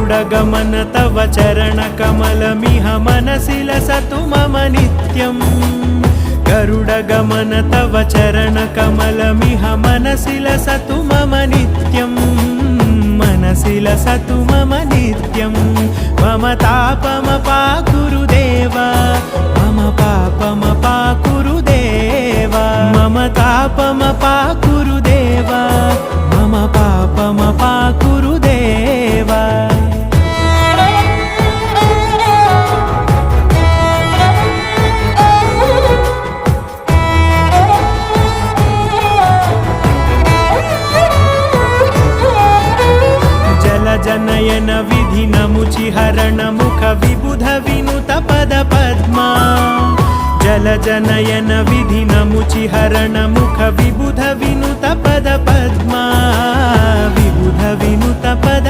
गरुडगमन तव चरणकमलमिह मनसि लसतु मम नित्यम् गरुडगमन तव चरणकमलमिह मनसि लसतु मम नित्यम् मनसि लसतु मम नित्यम् मम तापमपाकुरु देव मम पापमपाकुरु देव मम तापमपाकुरु देव मम पापमपाकुरु देव जनयन विधिनमुचिहरण मुख विबुध विनुत पद पद्मा जल जनयन विधिनमुचिहरण मुख विबुध विनुत पद पद्मा विबुध विनुत